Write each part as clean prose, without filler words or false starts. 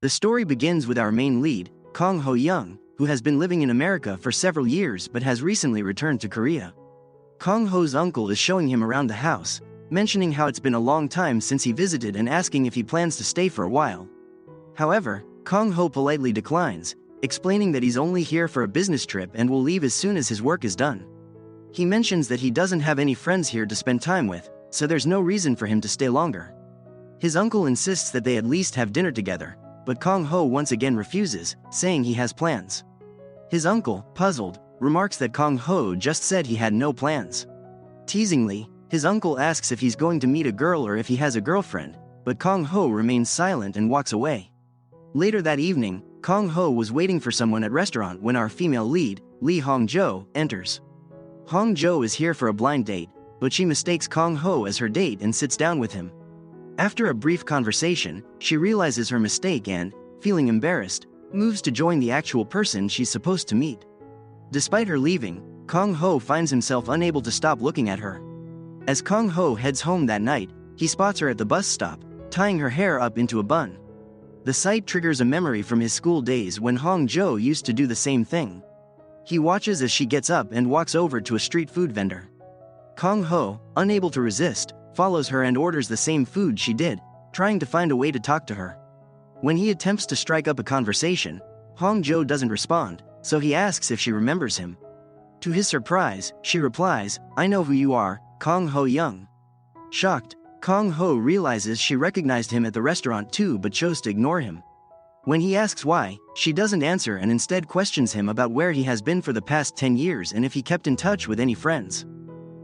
The story begins with our main lead, Kang Ho-young, who has been living in America for several years but has recently returned to Korea. Kang Ho's uncle is showing him around the house, mentioning how it's been a long time since he visited and asking if he plans to stay for a while. However, Kang Ho politely declines, explaining that he's only here for a business trip and will leave as soon as his work is done. He mentions that he doesn't have any friends here to spend time with, so there's no reason for him to stay longer. His uncle insists that they at least have dinner together, but Kang Ho once again refuses, saying he has plans. His uncle, puzzled, remarks that Kang Ho just said he had no plans. Teasingly, his uncle asks if he's going to meet a girl or if he has a girlfriend, but Kang Ho remains silent and walks away. Later that evening, Kang Ho was waiting for someone at restaurant when our female lead, Lee Hong-jo, enters. Hong-jo is here for a blind date, but she mistakes Kang Ho as her date and sits down with him. After a brief conversation, she realizes her mistake and, feeling embarrassed, moves to join the actual person she's supposed to meet. Despite her leaving, Kang Ho finds himself unable to stop looking at her. As Kang Ho heads home that night, he spots her at the bus stop, tying her hair up into a bun. The sight triggers a memory from his school days when Hong-jo used to do the same thing. He watches as she gets up and walks over to a street food vendor. Kang Ho, unable to resist, follows her and orders the same food she did, trying to find a way to talk to her. When he attempts to strike up a conversation, Hong-jo doesn't respond, so he asks if she remembers him. To his surprise, she replies, "I know who you are, Kang Ho-young." Shocked, Kang Ho realizes she recognized him at the restaurant too but chose to ignore him. When he asks why, she doesn't answer and instead questions him about where he has been for the past 10 years and if he kept in touch with any friends.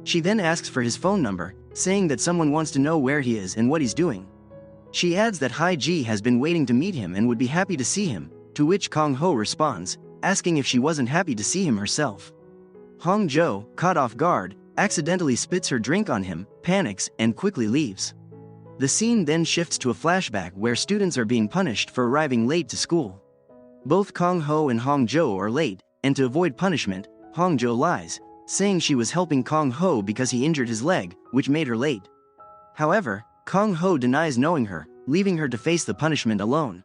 She then asks for his phone number, saying that someone wants to know where he is and what he's doing. She adds that Hae-ji has been waiting to meet him and would be happy to see him, to which Kang Ho responds, asking if she wasn't happy to see him herself. Hong-jo, caught off guard, accidentally spits her drink on him, panics, and quickly leaves. The scene then shifts to a flashback where students are being punished for arriving late to school. Both Kang Ho and Hong-jo are late, and to avoid punishment, Hong-jo lies, saying she was helping Kang Ho because he injured his leg, which made her late. However, Kang Ho denies knowing her, leaving her to face the punishment alone.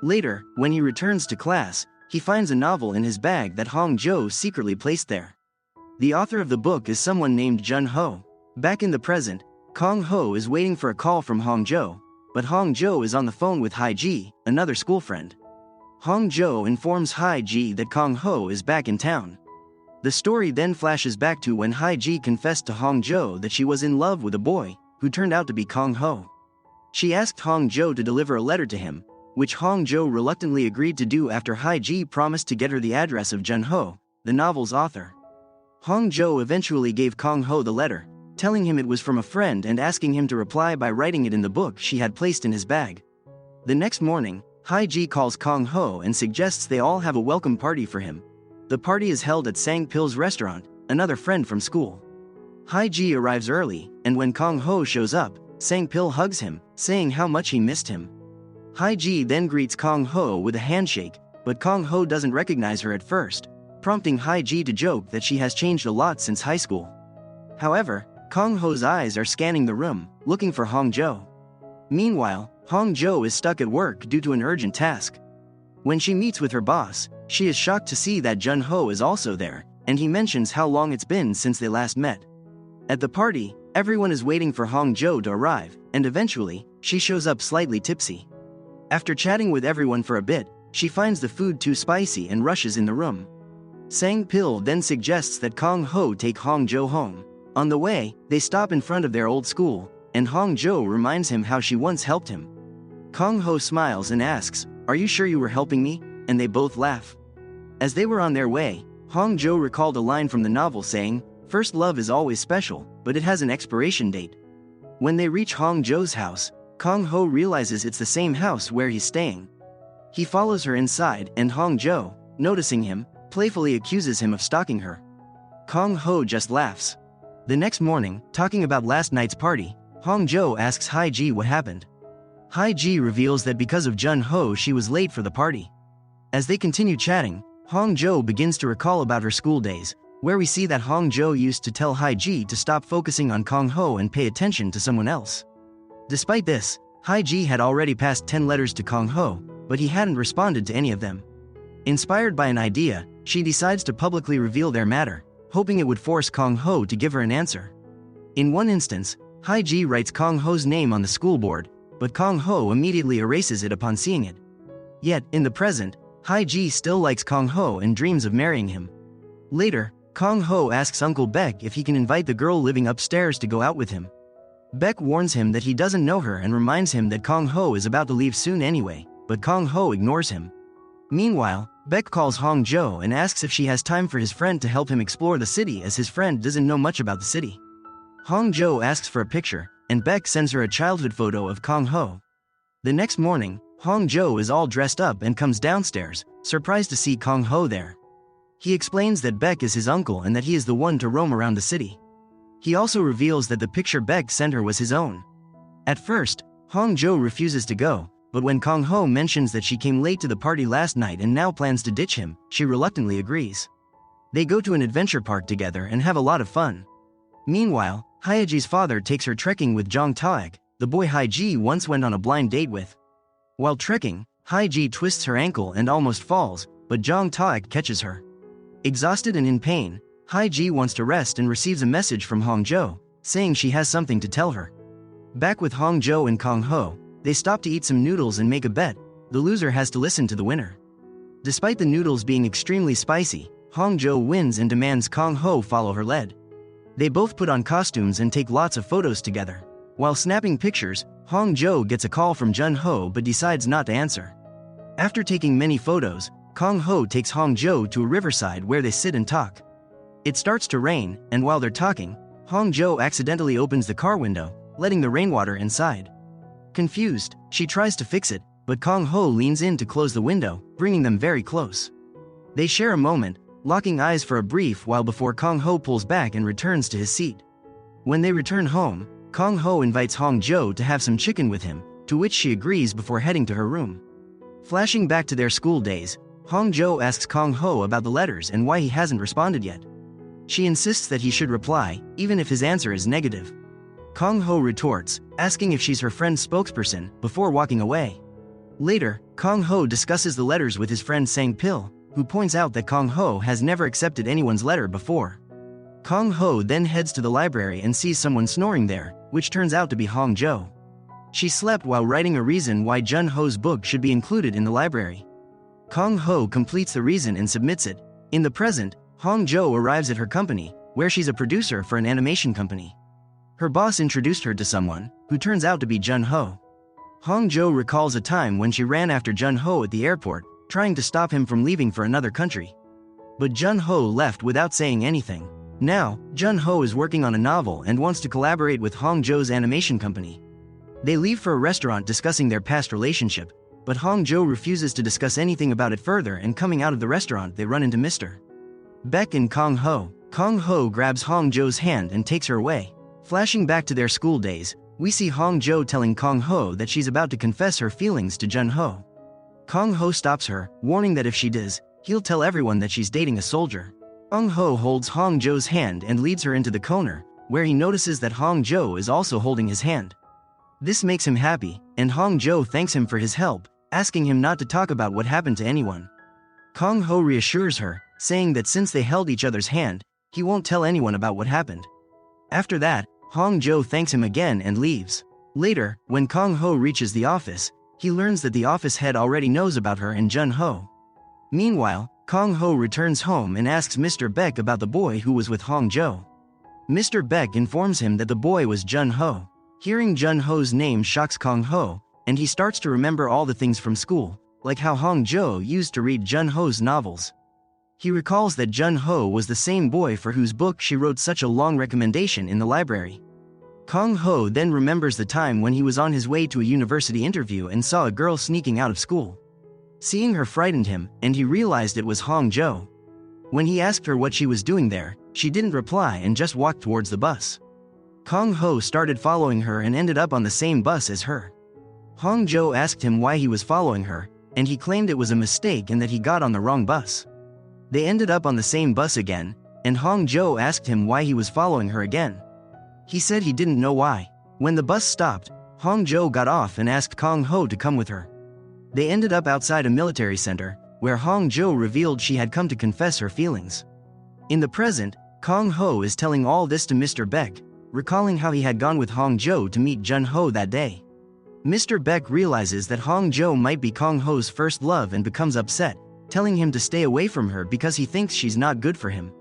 Later, when he returns to class, he finds a novel in his bag that Hong-jo secretly placed there. The author of the book is someone named Jun Ho. Back in the present, Kang Ho is waiting for a call from Hong-jo, but Hong-jo is on the phone with Hae-ji, another school friend. Hong-jo informs Hae-ji that Kang Ho is back in town. The story then flashes back to when Hae-ji confessed to Hong-jo that she was in love with a boy, who turned out to be Kang Ho. She asked Hong-jo to deliver a letter to him, which Hong-jo reluctantly agreed to do after Hae-ji promised to get her the address of Jun Ho, the novel's author. Hong-jo eventually gave Kang Ho the letter, telling him it was from a friend and asking him to reply by writing it in the book she had placed in his bag. The next morning, Hae-ji calls Kang Ho and suggests they all have a welcome party for him. The party is held at Sang-pil's restaurant, another friend from school. Hae-ji arrives early, and when Kang Ho shows up, Sang-pil hugs him, saying how much he missed him. Hae-ji then greets Kang Ho with a handshake, but Kang Ho doesn't recognize her at first, prompting Hae-ji to joke that she has changed a lot since high school. However, Kang Ho's eyes are scanning the room, looking for Hong-jo. Meanwhile, Hong-jo is stuck at work due to an urgent task. When she meets with her boss, she is shocked to see that Jun Ho is also there, and he mentions how long it's been since they last met. At the party, everyone is waiting for Hong-jo to arrive, and eventually, she shows up slightly tipsy. After chatting with everyone for a bit, she finds the food too spicy and rushes in the room. Sang-pil then suggests that Kang Ho take Hong-jo home. On the way, they stop in front of their old school, and Hong-jo reminds him how she once helped him. Kang Ho smiles and asks, "Are you sure you were helping me?" And they both laugh. As they were on their way, Hong-jo recalled a line from the novel saying, "First love is always special, but it has an expiration date." When they reach Hong-jo's house, Kang Ho realizes it's the same house where he's staying. He follows her inside, and Hong-jo, noticing him, playfully accuses him of stalking her. Kang Ho just laughs. The next morning, talking about last night's party, Hong-jo asks Hae-ji what happened. Hae-ji reveals that because of Jun Ho she was late for the party. As they continue chatting, Hong-jo begins to recall about her school days, where we see that Hong-jo used to tell Hae-ji to stop focusing on Kang Ho and pay attention to someone else. Despite this, Hae-ji had already passed 10 letters to Kang Ho, but he hadn't responded to any of them. Inspired by an idea, she decides to publicly reveal their matter, hoping it would force Kong Ho to give her an answer. In one instance, Haiji writes Kong Ho's name on the school board, but Kong Ho immediately erases it upon seeing it. Yet, in the present, Haiji still likes Kong Ho and dreams of marrying him. Later, Kong Ho asks Uncle Baek if he can invite the girl living upstairs to go out with him. Baek warns him that he doesn't know her and reminds him that Kong Ho is about to leave soon anyway, but Kong Ho ignores him. Meanwhile, Baek calls Hong Jo and asks if she has time for his friend to help him explore the city, as his friend doesn't know much about the city. Hong Jo asks for a picture, and Baek sends her a childhood photo of Kong Ho. The next morning, Hong Jo is all dressed up and comes downstairs, surprised to see Kong Ho there. He explains that Baek is his uncle and that he is the one to roam around the city. He also reveals that the picture Baek sent her was his own. At first, Hong Jo refuses to go, but when Kong Ho mentions that she came late to the party last night and now plans to ditch him, she reluctantly agrees. They go to an adventure park together and have a lot of fun. Meanwhile, Hyeji's father takes her trekking with Jong Taek, the boy Hyeji once went on a blind date with. While trekking, Hyeji twists her ankle and almost falls, but Jong Taek catches her. Exhausted and in pain, Hyeji wants to rest and receives a message from Hong Jo, saying she has something to tell her. Back with Hong Jo and Kong Ho, they stop to eat some noodles and make a bet. The loser has to listen to the winner. Despite the noodles being extremely spicy, Hong Jo wins and demands Kong Ho follow her lead. They both put on costumes and take lots of photos together. While snapping pictures, Hong Jo gets a call from Jun Ho but decides not to answer. After taking many photos, Kong Ho takes Hong Jo to a riverside where they sit and talk. It starts to rain, and while they're talking, Hong Jo accidentally opens the car window, letting the rainwater inside. Confused, she tries to fix it, but Kong Ho leans in to close the window, bringing them very close. They share a moment, locking eyes for a brief while before Kong Ho pulls back and returns to his seat. When they return home, Kong Ho invites Hong Jo to have some chicken with him, to which she agrees before heading to her room. Flashing back to their school days, Hong Jo asks Kong Ho about the letters and why he hasn't responded yet. She insists that he should reply, even if his answer is negative. Kong Ho retorts, asking if she's her friend's spokesperson, before walking away. Later, Kong Ho discusses the letters with his friend Sang Pil, who points out that Kong Ho has never accepted anyone's letter before. Kong Ho then heads to the library and sees someone snoring there, which turns out to be Hong Jo. She slept while writing a reason why Jun Ho's book should be included in the library. Kong Ho completes the reason and submits it. In the present, Hong Jo arrives at her company, where she's a producer for an animation company. Her boss introduced her to someone, who turns out to be Jun Ho. Hong Jo recalls a time when she ran after Jun Ho at the airport, trying to stop him from leaving for another country. But Jun Ho left without saying anything. Now, Jun Ho is working on a novel and wants to collaborate with Hong Jo's animation company. They leave for a restaurant discussing their past relationship, but Hong Jo refuses to discuss anything about it further, and coming out of the restaurant they run into Mr. Baek and Kong Ho. Kong Ho grabs Hong Jo's hand and takes her away. Flashing back to their school days, we see Hong Jo telling Kong Ho that she's about to confess her feelings to Jun Ho. Kong Ho stops her, warning that if she does, he'll tell everyone that she's dating a soldier. Kong Ho holds Hong Jo's hand and leads her into the corner, where he notices that Hong Jo is also holding his hand. This makes him happy, and Hong Jo thanks him for his help, asking him not to talk about what happened to anyone. Kong Ho reassures her, saying that since they held each other's hand, he won't tell anyone about what happened. After that, Hong Jo thanks him again and leaves. Later, when Kong Ho reaches the office, he learns that the office head already knows about her and Jun Ho. Meanwhile, Kong Ho returns home and asks Mr. Baek about the boy who was with Hong Jo. Mr. Baek informs him that the boy was Jun Ho. Hearing Jun Ho's name shocks Kong Ho, and he starts to remember all the things from school, like how Hong Jo used to read Jun Ho's novels. He recalls that Jun Ho was the same boy for whose book she wrote such a long recommendation in the library. Kong Ho then remembers the time when he was on his way to a university interview and saw a girl sneaking out of school. Seeing her frightened him, and he realized it was Hong Jo. When he asked her what she was doing there, she didn't reply and just walked towards the bus. Kong Ho started following her and ended up on the same bus as her. Hong Jo asked him why he was following her, and he claimed it was a mistake and that he got on the wrong bus. They ended up on the same bus again, and Hong Jo asked him why he was following her again. He said he didn't know why. When the bus stopped, Hong Jo got off and asked Kong Ho to come with her. They ended up outside a military center, where Hong Jo revealed she had come to confess her feelings. In the present, Kang Ho is telling all this to Mr. Beck, recalling how he had gone with Hong Jo to meet Jun Ho that day. Mr. Beck realizes that Hong Jo might be Kang Ho's first love and becomes upset, telling him to stay away from her because he thinks she's not good for him.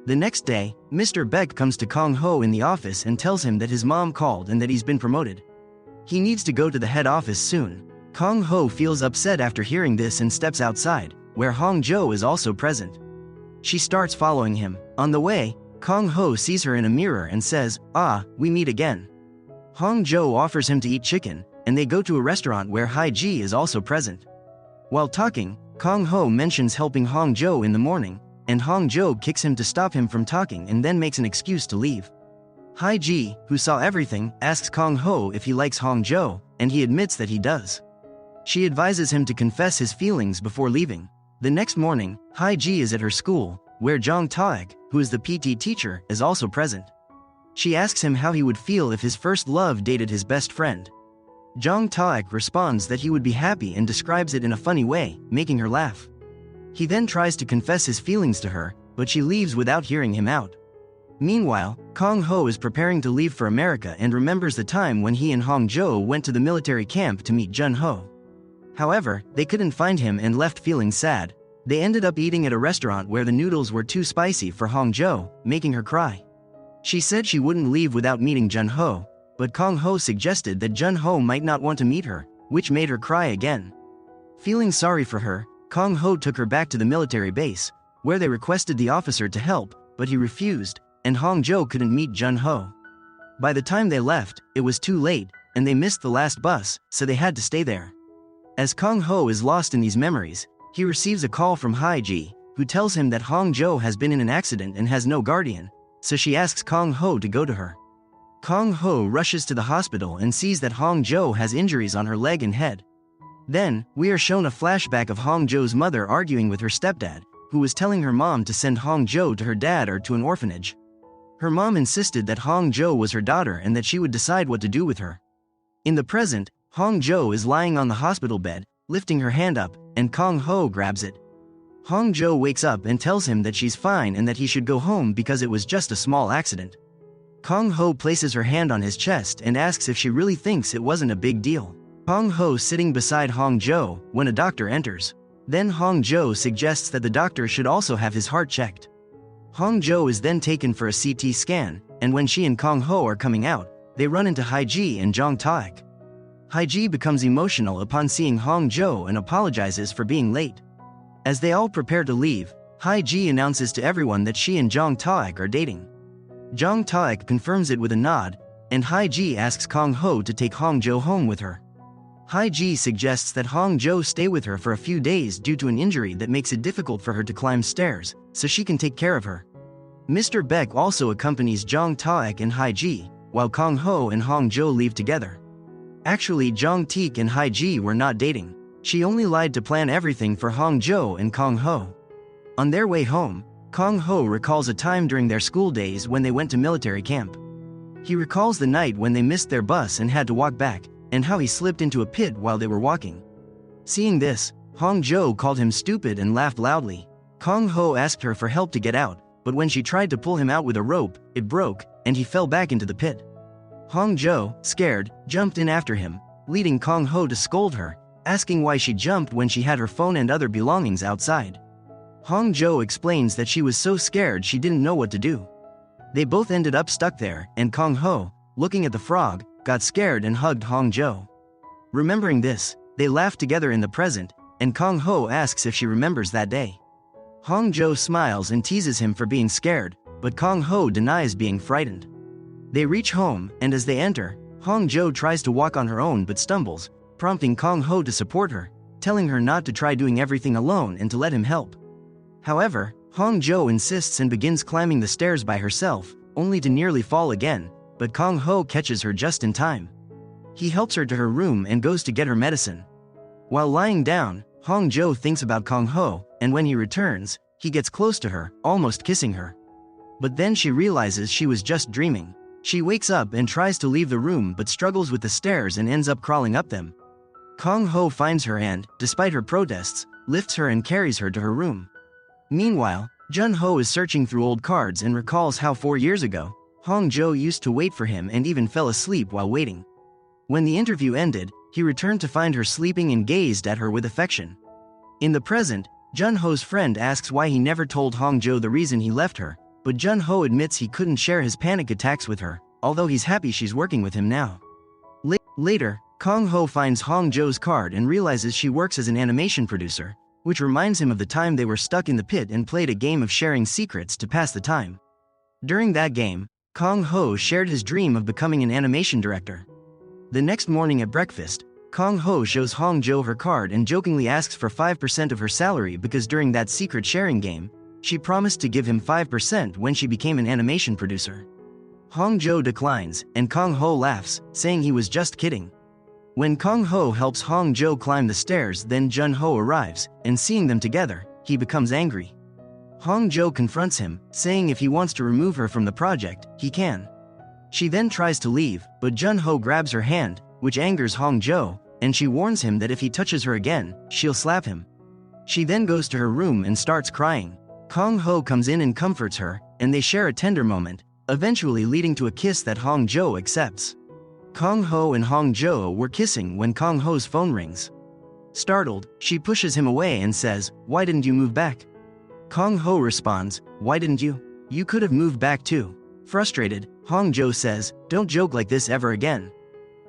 The next day, Mr. Beck comes to Kang Ho in the office and tells him that his mom called and that he's been promoted. He needs to go to the head office soon. Kang Ho feels upset after hearing this and steps outside, where Hong Jo is also present. She starts following him. On the way, Kang Ho sees her in a mirror and says, "Ah, we meet again." Hong Jo offers him to eat chicken, and they go to a restaurant where Hai Ji is also present. While talking, Kang Ho mentions helping Hong Jo in the morning, and Hong Jo kicks him to stop him from talking and then makes an excuse to leave. Hai Ji, who saw everything, asks Kang Ho if he likes Hong Jo, and he admits that he does. She advises him to confess his feelings before leaving. The next morning, Hai Ji is at her school, where Jong Taek, who is the PT teacher, is also present. She asks him how he would feel if his first love dated his best friend. Jong Taek responds that he would be happy and describes it in a funny way, making her laugh. He then tries to confess his feelings to her, but she leaves without hearing him out. Meanwhile, Kang Ho is preparing to leave for America and remembers the time when he and Hong Jo went to the military camp to meet Jun Ho. However, they couldn't find him and left feeling sad. They ended up eating at a restaurant where the noodles were too spicy for Hong Jo, making her cry. She said she wouldn't leave without meeting Jun Ho, but Kang Ho suggested that Jun Ho might not want to meet her, which made her cry again. Feeling sorry for her, Kang Ho took her back to the military base, where they requested the officer to help, but he refused, and Hong Jo couldn't meet Jun Ho. By the time they left, it was too late, and they missed the last bus, so they had to stay there. As Kang Ho is lost in these memories, he receives a call from Hai Ji, who tells him that Hong Jo has been in an accident and has no guardian, so she asks Kang Ho to go to her. Kang Ho rushes to the hospital and sees that Hong Jo has injuries on her leg and head. Then, we are shown a flashback of Hong Jo's mother arguing with her stepdad, who was telling her mom to send Hong Jo to her dad or to an orphanage. Her mom insisted that Hong Jo was her daughter and that she would decide what to do with her. In the present, Hong Jo is lying on the hospital bed, lifting her hand up, and Kang Ho grabs it. Hong Jo wakes up and tells him that she's fine and that he should go home because it was just a small accident. Kang Ho places her hand on his chest and asks if she really thinks it wasn't a big deal. Kang Ho sitting beside Hong Jo when a doctor enters. Then Hong Jo suggests that the doctor should also have his heart checked. Hong Jo is then taken for a CT scan, and when she and Kang Ho are coming out, they run into Hai Ji and Jong Taek. Hai Ji becomes emotional upon seeing Hong Jo and apologizes for being late. As they all prepare to leave, Hai Ji announces to everyone that she and Jong Taek are dating. Jong Taek confirms it with a nod, and Hai Ji asks Kang Ho to take Hong Jo home with her. Hai Ji suggests that Hong Jo stay with her for a few days due to an injury that makes it difficult for her to climb stairs, so she can take care of her. Mr. Beck also accompanies Jong Taek and Hai Ji, while Kang Ho and Hong Jo leave together. Actually, Jong Taek and Hai Ji were not dating. She only lied to plan everything for Hong Jo and Kang Ho. On their way home, Kang Ho recalls a time during their school days when they went to military camp. He recalls the night when they missed their bus and had to walk back, and how he slipped into a pit while they were walking. Seeing this, Hong Jo called him stupid and laughed loudly. Kang Ho asked her for help to get out, but when she tried to pull him out with a rope, it broke, and he fell back into the pit. Hong Jo, scared, jumped in after him, leading Kang Ho to scold her, asking why she jumped when she had her phone and other belongings outside. Hong Jo explains that she was so scared she didn't know what to do. They both ended up stuck there, and Kang Ho, looking at the frog, got scared and hugged Hong Jo. Remembering this, they laugh together in the present, and Kang Ho asks if she remembers that day. Hong Jo smiles and teases him for being scared, but Kang Ho denies being frightened. They reach home, and as they enter, Hong Jo tries to walk on her own but stumbles, prompting Kang Ho to support her, telling her not to try doing everything alone and to let him help. However, Hong Jo insists and begins climbing the stairs by herself, only to nearly fall again, but Kang Ho catches her just in time. He helps her to her room and goes to get her medicine. While lying down, Hong Jo thinks about Kang Ho, and when he returns, he gets close to her, almost kissing her. But then she realizes she was just dreaming. She wakes up and tries to leave the room but struggles with the stairs and ends up crawling up them. Kang Ho finds her and, despite her protests, lifts her and carries her to her room. Meanwhile, Jun Ho is searching through old cards and recalls how 4 years ago, Hong Jo used to wait for him and even fell asleep while waiting. When the interview ended, he returned to find her sleeping and gazed at her with affection. In the present, Jun Ho's friend asks why he never told Hong Jo the reason he left her, but Jun Ho admits he couldn't share his panic attacks with her, although he's happy she's working with him now. Later, Kang Ho finds Hong Jo's card and realizes she works as an animation producer, which reminds him of the time they were stuck in the pit and played a game of sharing secrets to pass the time. During that game, Kang Ho shared his dream of becoming an animation director. The next morning at breakfast, Kang Ho shows Hong Jo her card and jokingly asks for 5% of her salary because during that secret sharing game, she promised to give him 5% when she became an animation producer. Hong Jo declines, and Kang Ho laughs, saying he was just kidding. When Kang Ho helps Hong Jo climb the stairs, then Jun Ho arrives, and seeing them together, he becomes angry. Hong Jo confronts him, saying if he wants to remove her from the project, he can. She then tries to leave, but Jun Ho grabs her hand, which angers Hong Jo, and she warns him that if he touches her again, she'll slap him. She then goes to her room and starts crying. Kang Ho comes in and comforts her, and they share a tender moment, eventually leading to a kiss that Hong Jo accepts. Kang Ho and Hong Jo were kissing when Kang Ho's phone rings. Startled, she pushes him away and says, "Why didn't you move back?" Kang Ho responds, "Why didn't you? You could have moved back too." Frustrated, Hong Jo says, "Don't joke like this ever again."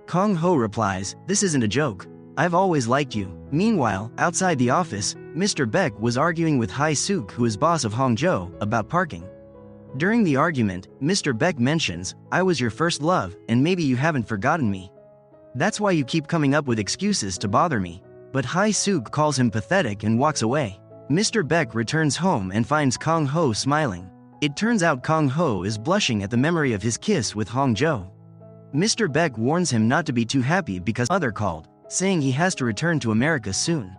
Kang Ho replies, "This isn't a joke. I've always liked you." Meanwhile, outside the office, Mr. Beck was arguing with Hai Suk, who is boss of Hong Jo, about parking. During the argument, Mr. Beck mentions, "I was your first love, and maybe you haven't forgotten me. That's why you keep coming up with excuses to bother me." But Hai Suk calls him pathetic and walks away. Mr. Beck returns home and finds Kang Ho smiling. It turns out Kang Ho is blushing at the memory of his kiss with Hong Jo. Mr. Beck warns him not to be too happy because other called, saying he has to return to America soon.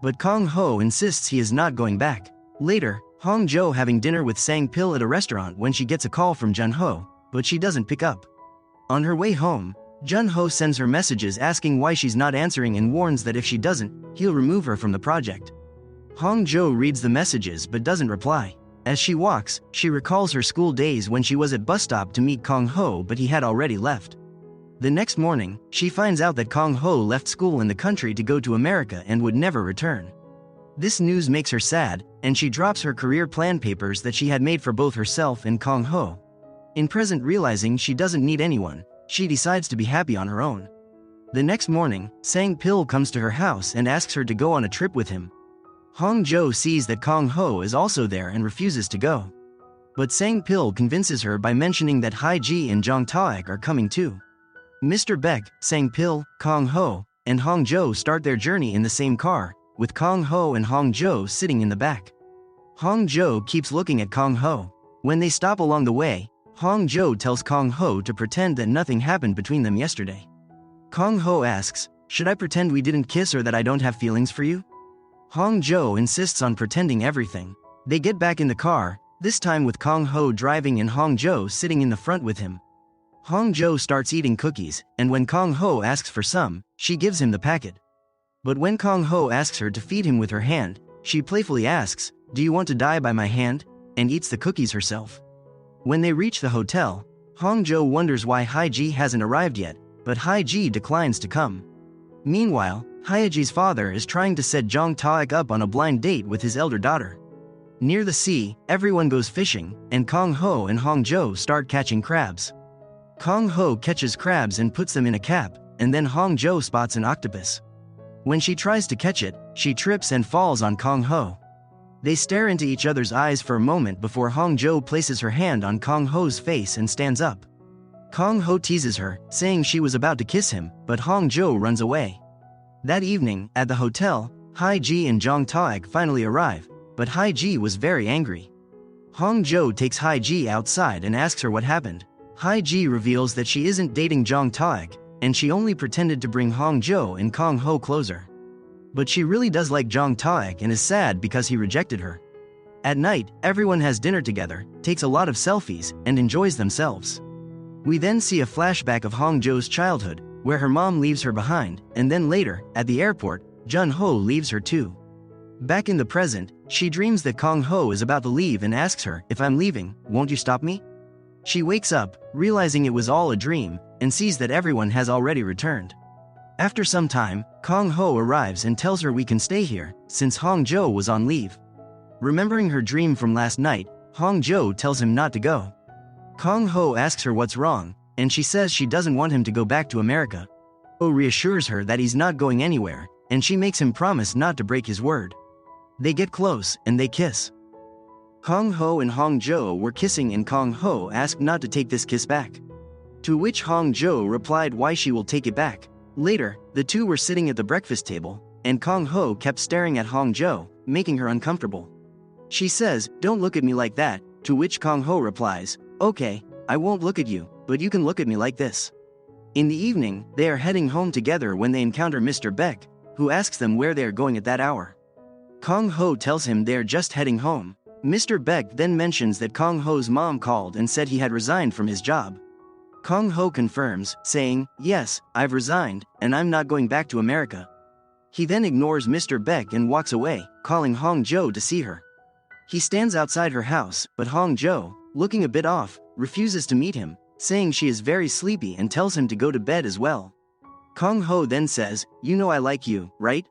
But Kang Ho insists he is not going back. Later, Hong Jo having dinner with Sang Pil at a restaurant when she gets a call from Jun Ho, but she doesn't pick up. On her way home, Jun Ho sends her messages asking why she's not answering and warns that if she doesn't, he'll remove her from the project. Hong Jo reads the messages but doesn't reply. As she walks, she recalls her school days when she was at bus stop to meet Kang Ho, but he had already left. The next morning, she finds out that Kang Ho left school in the country to go to America and would never return. This news makes her sad, and she drops her career plan papers that she had made for both herself and Kang Ho. In present, realizing she doesn't need anyone, she decides to be happy on her own. The next morning, Sang Pil comes to her house and asks her to go on a trip with him. Hong Jo sees that Kang Ho is also there and refuses to go. But Sang Pil convinces her by mentioning that Hai Ji and Jong Taek are coming too. Mr. Beck, Sang Pil, Kang Ho, and Hong Jo start their journey in the same car, with Kang Ho and Hong Jo sitting in the back. Hong Jo keeps looking at Kang Ho. When they stop along the way, Hong Jo tells Kang Ho to pretend that nothing happened between them yesterday. Kang Ho asks, "Should I pretend we didn't kiss or that I don't have feelings for you?" Hong Jo insists on pretending everything. They get back in the car, this time with Kang Ho driving and Hong Jo sitting in the front with him. Hong Jo starts eating cookies, and when Kang Ho asks for some, she gives him the packet. But when Kang Ho asks her to feed him with her hand, she playfully asks, "Do you want to die by my hand?" and eats the cookies herself. When they reach the hotel, Hong Jo wonders why Hai Ji hasn't arrived yet, but Hai Ji declines to come. Meanwhile, Hai Ji's father is trying to set Jong Taek up on a blind date with his elder daughter. Near the sea, everyone goes fishing, and Kang Ho and Hong Jo start catching crabs. Kang Ho catches crabs and puts them in a cap, and then Hong Jo spots an octopus. When she tries to catch it, she trips and falls on Kang Ho. They stare into each other's eyes for a moment before Hong Jo places her hand on Kang Ho's face and stands up. Kang Ho teases her, saying she was about to kiss him, but Hong Jo runs away. That evening, at the hotel, Hai Ji and Jong Taek finally arrive, but Hai Ji was very angry. Hong Jo takes Hai Ji outside and asks her what happened. Hai Ji reveals that she isn't dating Jong Taek, and she only pretended to bring Hong Jo and Kang Ho closer. But she really does like Jong Taek and is sad because he rejected her. At night, everyone has dinner together, takes a lot of selfies, and enjoys themselves. We then see a flashback of Hong Jo's childhood, where her mom leaves her behind, and then later, at the airport, Jun-ho leaves her too. Back in the present, she dreams that Kang-ho is about to leave and asks her, "If I'm leaving, won't you stop me?" She wakes up, realizing it was all a dream, and sees that everyone has already returned. After some time, Kang-ho arrives and tells her we can stay here, since Hong-jo was on leave. Remembering her dream from last night, Hong-jo tells him not to go. Kang-ho asks her what's wrong, and she says she doesn't want him to go back to America. Oh reassures her that he's not going anywhere, and she makes him promise not to break his word. They get close, and they kiss. Kang-ho and Hong-jo were kissing and Kang-ho asked not to take this kiss back. To which Hong-jo replied why she will take it back. Later, the two were sitting at the breakfast table, and Kang-ho kept staring at Hong-jo, making her uncomfortable. She says, "Don't look at me like that," to which Kang-ho replies, "Okay, I won't look at you, but you can look at me like this." In the evening, they are heading home together when they encounter Mr. Beck, who asks them where they are going at that hour. Kang-ho tells him they are just heading home. Mr. Beck then mentions that Kang-ho's mom called and said he had resigned from his job. Kang-ho confirms, saying, "Yes, I've resigned, and I'm not going back to America." He then ignores Mr. Beck and walks away, calling Hong-jo to see her. He stands outside her house, but Hong-jo, looking a bit off, refuses to meet him, saying she is very sleepy and tells him to go to bed as well. Kang-ho then says, "You know I like you, right?"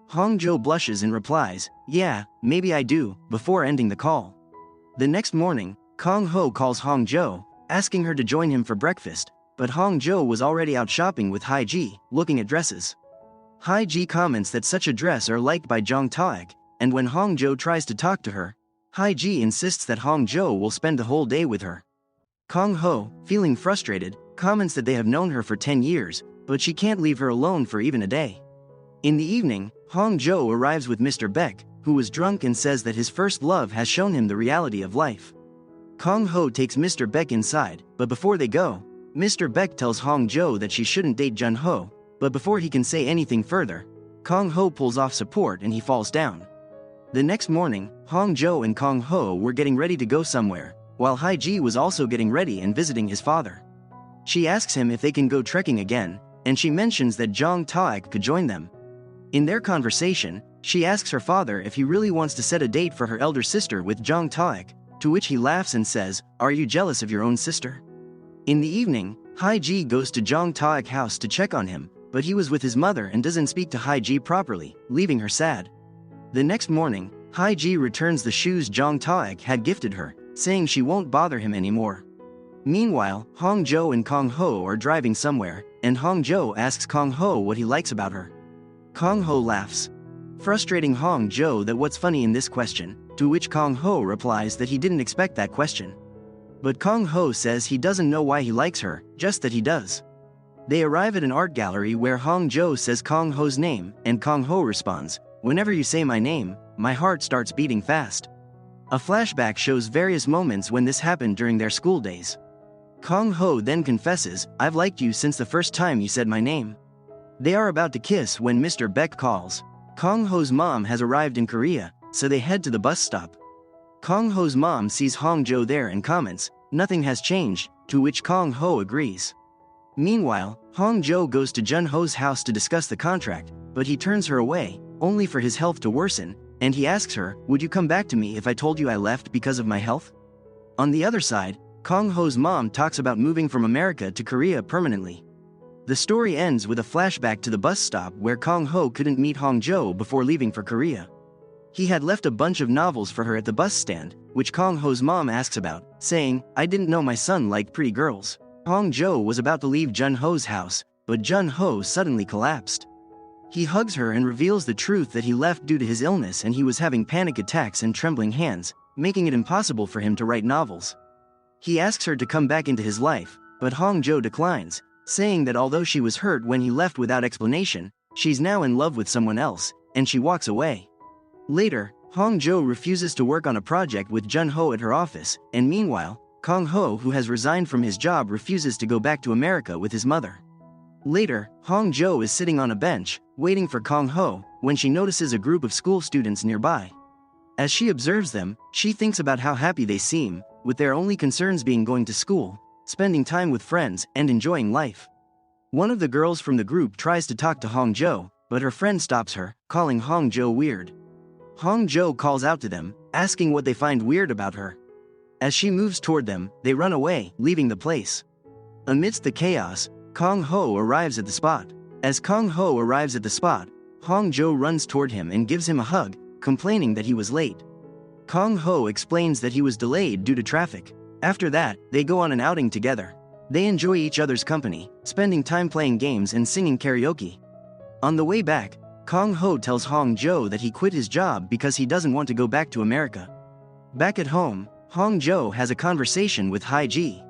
Hong-jo blushes and replies, "Yeah, maybe I do," before ending the call. The next morning, Kang-ho calls Hong-jo, asking her to join him for breakfast, but Hong-jo was already out shopping with Haiji, looking at dresses. Haiji comments that such a dress are liked by Jong Taek, and when Hong-jo tries to talk to her, Haiji insists that Hong-jo will spend the whole day with her. Kang-ho, feeling frustrated, comments that they have known her for 10 years, but she can't leave her alone for even a day. In the evening, Hong-jo arrives with Mr. Beck, who was drunk and says that his first love has shown him the reality of life. Kang-ho takes Mr. Beck inside, but before they go, Mr. Beck tells Hong-jo that she shouldn't date Jun-ho, but before he can say anything further, Kang-ho pulls off support and he falls down. The next morning, Hong-jo and Kang-ho were getting ready to go somewhere, while Haiji was also getting ready and visiting his father. She asks him if they can go trekking again, and she mentions that Jong Taek could join them. In their conversation, she asks her father if he really wants to set a date for her elder sister with Jong Taek, to which he laughs and says, "Are you jealous of your own sister?" In the evening, Haiji goes to Jong Taek's house to check on him, but he was with his mother and doesn't speak to Haiji properly, leaving her sad. The next morning, Haiji returns the shoes Jong Taek had gifted her, saying she won't bother him anymore. Meanwhile, Hong-jo and Kang-ho are driving somewhere, and Hong-jo asks Kang-ho what he likes about her. Kang-ho laughs, frustrating Hong-jo that what's funny in this question, to which Kang-ho replies that he didn't expect that question. But Kang-ho says he doesn't know why he likes her, just that he does. They arrive at an art gallery where Hong-jo says Kang-ho's name, and Kang-ho responds, "Whenever you say my name, my heart starts beating fast." A flashback shows various moments when this happened during their school days. Kang-ho then confesses, "I've liked you since the first time you said my name." They are about to kiss when Mr. Beck calls. Kang-ho's mom has arrived in Korea, so they head to the bus stop. Kang-ho's mom sees Hong-jo there and comments, "Nothing has changed," to which Kang-ho agrees. Meanwhile, Hong-jo goes to Jun-ho's house to discuss the contract, but he turns her away, only for his health to worsen, and he asks her, "Would you come back to me if I told you I left because of my health?" On the other side, Kang-ho's mom talks about moving from America to Korea permanently. The story ends with a flashback to the bus stop where Kang-ho couldn't meet Hong-jo before leaving for Korea. He had left a bunch of novels for her at the bus stand, which Kang-ho's mom asks about, saying, "I didn't know my son liked pretty girls." Hong-jo was about to leave Jun-ho's house, but Jun-ho suddenly collapsed. He hugs her and reveals the truth that he left due to his illness and he was having panic attacks and trembling hands, making it impossible for him to write novels. He asks her to come back into his life, but Hong-jo declines, saying that although she was hurt when he left without explanation, she's now in love with someone else, and she walks away. Later, Hong-jo refuses to work on a project with Jun-ho at her office, and meanwhile, Kang-ho, who has resigned from his job, refuses to go back to America with his mother. Later, Hong-jo is sitting on a bench, waiting for Kang-ho, when she notices a group of school students nearby. As she observes them, she thinks about how happy they seem, with their only concerns being going to school, spending time with friends, and enjoying life. One of the girls from the group tries to talk to Hongjo, but her friend stops her, calling Hongjo weird. Hongjo calls out to them, asking what they find weird about her. As she moves toward them, they run away, leaving the place. Amidst the chaos, Kong Ho arrives at the spot. As Kong Ho arrives at the spot, Hongjo runs toward him and gives him a hug, complaining that he was late. Kong Ho explains that he was delayed due to traffic. After that, they go on an outing together. They enjoy each other's company, spending time playing games and singing karaoke. On the way back, Kong Ho tells Hongjo that he quit his job because he doesn't want to go back to America. Back at home, Hongjo has a conversation with Haiji.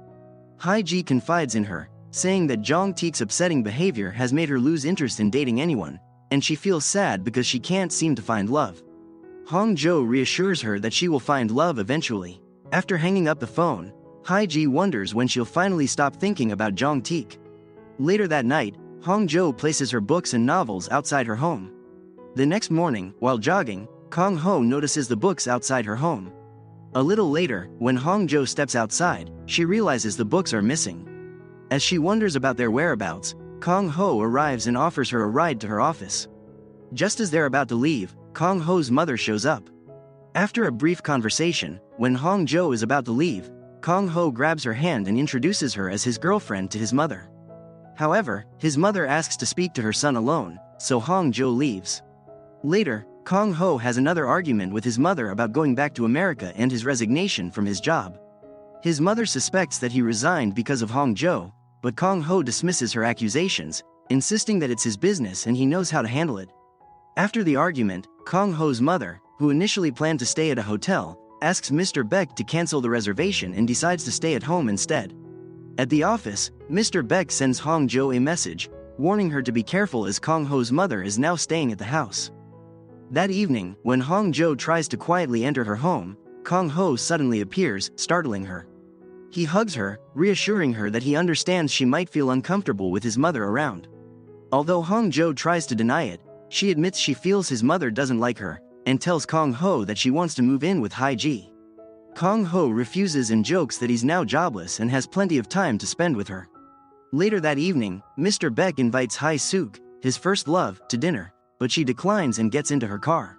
Haiji confides in her, saying that Jong Taek's upsetting behavior has made her lose interest in dating anyone, and she feels sad because she can't seem to find love. Hongjo reassures her that she will find love eventually. After hanging up the phone, Haiji wonders when she'll finally stop thinking about Jong Taek. Later that night, Hongjo places her books and novels outside her home. The next morning, while jogging, Kong Ho notices the books outside her home. A little later, when Hongjo steps outside, she realizes the books are missing. As she wonders about their whereabouts, Kong Ho arrives and offers her a ride to her office. Just as they're about to leave, Kong Ho's mother shows up. After a brief conversation, when Hongjo is about to leave, Kong Ho grabs her hand and introduces her as his girlfriend to his mother. However, his mother asks to speak to her son alone, so Hongjo leaves. Later, Kong Ho has another argument with his mother about going back to America and his resignation from his job. His mother suspects that he resigned because of Hongjo, but Kong Ho dismisses her accusations, insisting that it's his business and he knows how to handle it. After the argument, Kong Ho's mother, who initially planned to stay at a hotel, asks Mr. Beck to cancel the reservation and decides to stay at home instead. At the office, Mr. Beck sends Hongjo a message, warning her to be careful as Kong Ho's mother is now staying at the house. That evening, when Hongjo tries to quietly enter her home, Kong Ho suddenly appears, startling her. He hugs her, reassuring her that he understands she might feel uncomfortable with his mother around. Although Hongjo tries to deny it, she admits she feels his mother doesn't like her, and tells Kong Ho that she wants to move in with Haiji. Kong Ho refuses and jokes that he's now jobless and has plenty of time to spend with her. Later that evening, Mr. Beck invites Hai Suk, his first love, to dinner, but she declines and gets into her car.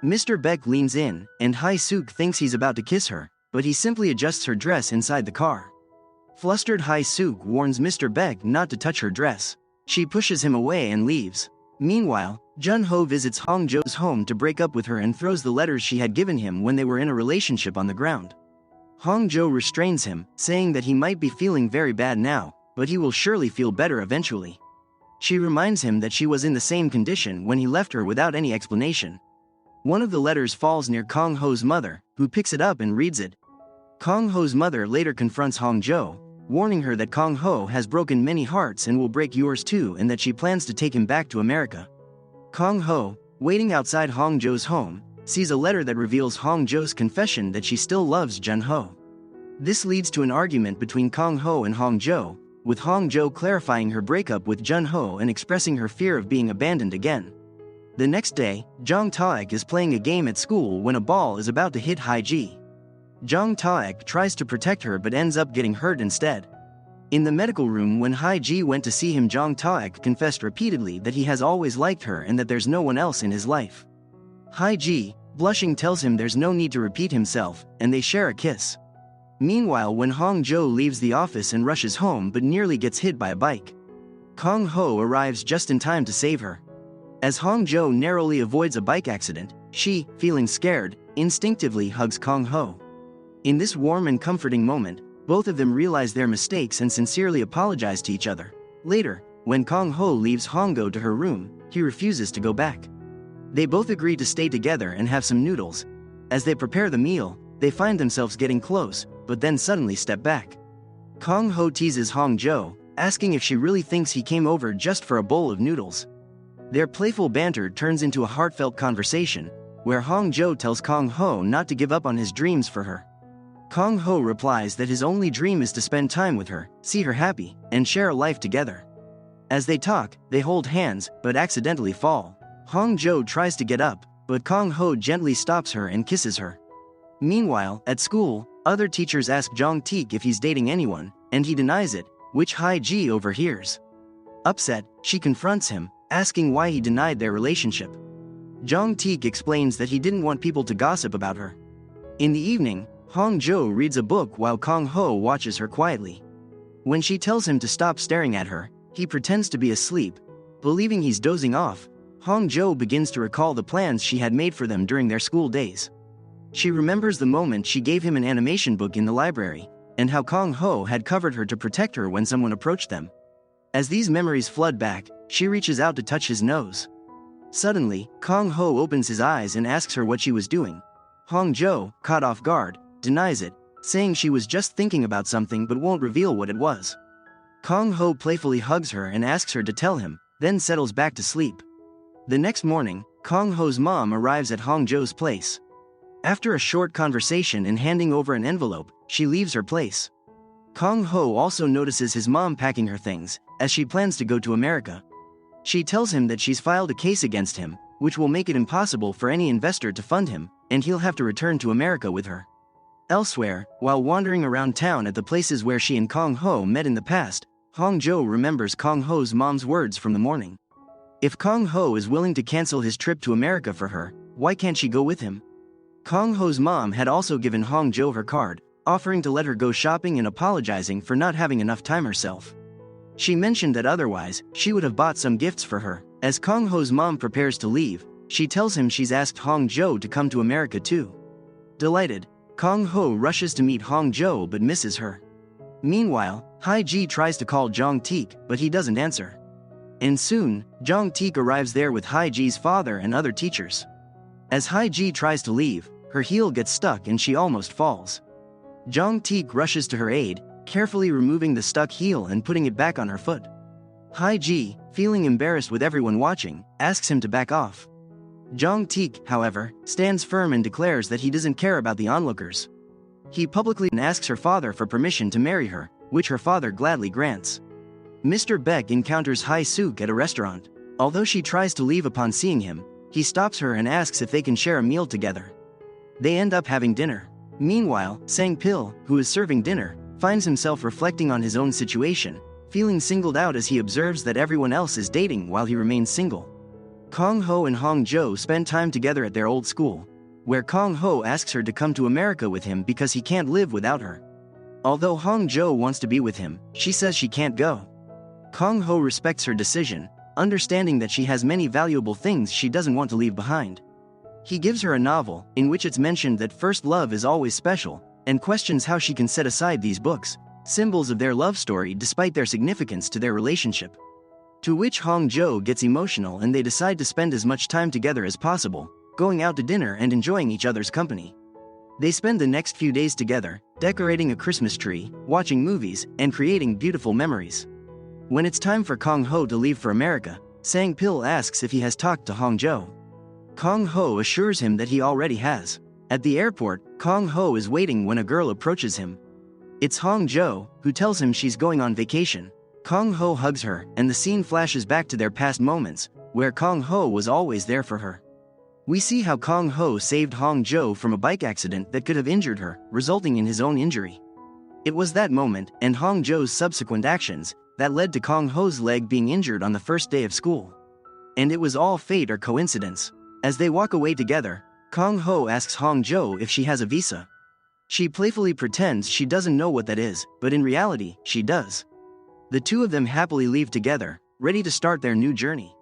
Mr. Beck leans in, and Hai Suk thinks he's about to kiss her, but he simply adjusts her dress inside the car. Flustered Hai Suk warns Mr. Beck not to touch her dress. She pushes him away and leaves. Meanwhile, Jun Ho visits Hongjo's home to break up with her and throws the letters she had given him when they were in a relationship on the ground. Hongjo restrains him, saying that he might be feeling very bad now, but he will surely feel better eventually. She reminds him that she was in the same condition when he left her without any explanation. One of the letters falls near Kong Ho's mother, who picks it up and reads it. Kong Ho's mother later confronts Hongjo, warning her that Kong Ho has broken many hearts and will break yours too, and that she plans to take him back to America. Kong Ho, waiting outside Hongjo's home, sees a letter that reveals Hongjo's confession that she still loves Jun Ho. This leads to an argument between Kong Ho and Hongjo, with Hongjo clarifying her breakup with Jun Ho and expressing her fear of being abandoned again. The next day, Jong Taek is playing a game at school when a ball is about to hit Haiji. Jong Taek tries to protect her but ends up getting hurt instead. In the medical room when Haiji went to see him, Jong Taek confessed repeatedly that he has always liked her and that there's no one else in his life. Haiji, blushing, tells him there's no need to repeat himself, and they share a kiss. Meanwhile, when Hongjo leaves the office and rushes home but nearly gets hit by a bike, Kong Ho arrives just in time to save her. As Hongjo narrowly avoids a bike accident, she, feeling scared, instinctively hugs Kong Ho. In this warm and comforting moment, both of them realize their mistakes and sincerely apologize to each other. Later, when Kong Ho leaves Hongjo to her room, he refuses to go back. They both agree to stay together and have some noodles. As they prepare the meal, they find themselves getting close, but then suddenly step back. Kong Ho teases Hongjo, asking if she really thinks he came over just for a bowl of noodles. Their playful banter turns into a heartfelt conversation, where Hongjo tells Kong Ho not to give up on his dreams for her. Kong Ho replies that his only dream is to spend time with her, see her happy, and share a life together. As they talk, they hold hands, but accidentally fall. Hongjo tries to get up, but Kong Ho gently stops her and kisses her. Meanwhile, at school, other teachers ask Jong Taek if he's dating anyone, and he denies it, which Haiji overhears. Upset, she confronts him, asking why he denied their relationship. Jong-taek explains that he didn't want people to gossip about her. In the evening, Hong-jo reads a book while Kang-ho watches her quietly. When she tells him to stop staring at her, he pretends to be asleep. Believing he's dozing off, Hong-jo begins to recall the plans she had made for them during their school days. She remembers the moment she gave him an animation book in the library, and how Kang-ho had covered her to protect her when someone approached them. As these memories flood back, she reaches out to touch his nose. Suddenly, Kang-ho opens his eyes and asks her what she was doing. Hong-jo, caught off guard, denies it, saying she was just thinking about something but won't reveal what it was. Kang-ho playfully hugs her and asks her to tell him, then settles back to sleep. The next morning, Kang-ho's mom arrives at Hong-jo's place. After a short conversation and handing over an envelope, she leaves her place. Kang-ho also notices his mom packing her things, as she plans to go to America. She tells him that she's filed a case against him, which will make it impossible for any investor to fund him, and he'll have to return to America with her. Elsewhere, while wandering around town at the places where she and Kang-ho met in the past, Hong-jo remembers Kang-ho's mom's words from the morning. If Kang-ho is willing to cancel his trip to America for her, why can't she go with him? Kang-ho's mom had also given Hong-jo her card, offering to let her go shopping and apologizing for not having enough time herself. She mentioned that otherwise, she would have bought some gifts for her. As Kang-ho's mom prepares to leave, she tells him she's asked Hong-jo to come to America too. Delighted, Kang-ho rushes to meet Hong-jo but misses her. Meanwhile, Hae-ji tries to call Jong-taek but he doesn't answer. And soon, Jong-taek arrives there with Hae-ji's father and other teachers. As Hae-ji tries to leave, her heel gets stuck and she almost falls. Jong-taek rushes to her aid, carefully removing the stuck heel and putting it back on her foot. Hae-ji, feeling embarrassed with everyone watching, asks him to back off. Jong-taek, however, stands firm and declares that he doesn't care about the onlookers. He publicly asks her father for permission to marry her, which her father gladly grants. Mr. Beck encounters Hae-suk at a restaurant. Although she tries to leave upon seeing him, he stops her and asks if they can share a meal together. They end up having dinner. Meanwhile, Sang-pil, who is serving dinner, finds himself reflecting on his own situation, feeling singled out as he observes that everyone else is dating while he remains single. Kang-ho and Hong-jo spend time together at their old school, where Kang-ho asks her to come to America with him because he can't live without her. Although Hong-jo wants to be with him, she says she can't go. Kang-ho respects her decision, understanding that she has many valuable things she doesn't want to leave behind. He gives her a novel, in which it's mentioned that first love is always special, and questions how she can set aside these books, symbols of their love story despite their significance to their relationship. To which Hong-jo gets emotional and they decide to spend as much time together as possible, going out to dinner and enjoying each other's company. They spend the next few days together, decorating a Christmas tree, watching movies, and creating beautiful memories. When it's time for Kang-ho to leave for America, Sang-pil asks if he has talked to Hong-jo. Kang-ho assures him that he already has. At the airport, Kang-ho is waiting when a girl approaches him. It's Hong-jo, who tells him she's going on vacation. Kang-ho hugs her, and the scene flashes back to their past moments, where Kang-ho was always there for her. We see how Kang-ho saved Hong-jo from a bike accident that could have injured her, resulting in his own injury. It was that moment, and Hong-jo's subsequent actions, that led to Kang-ho's leg being injured on the first day of school. And it was all fate or coincidence. As they walk away together, Kang-ho asks Hong-jo if she has a visa. She playfully pretends she doesn't know what that is, but in reality, she does. The two of them happily leave together, ready to start their new journey.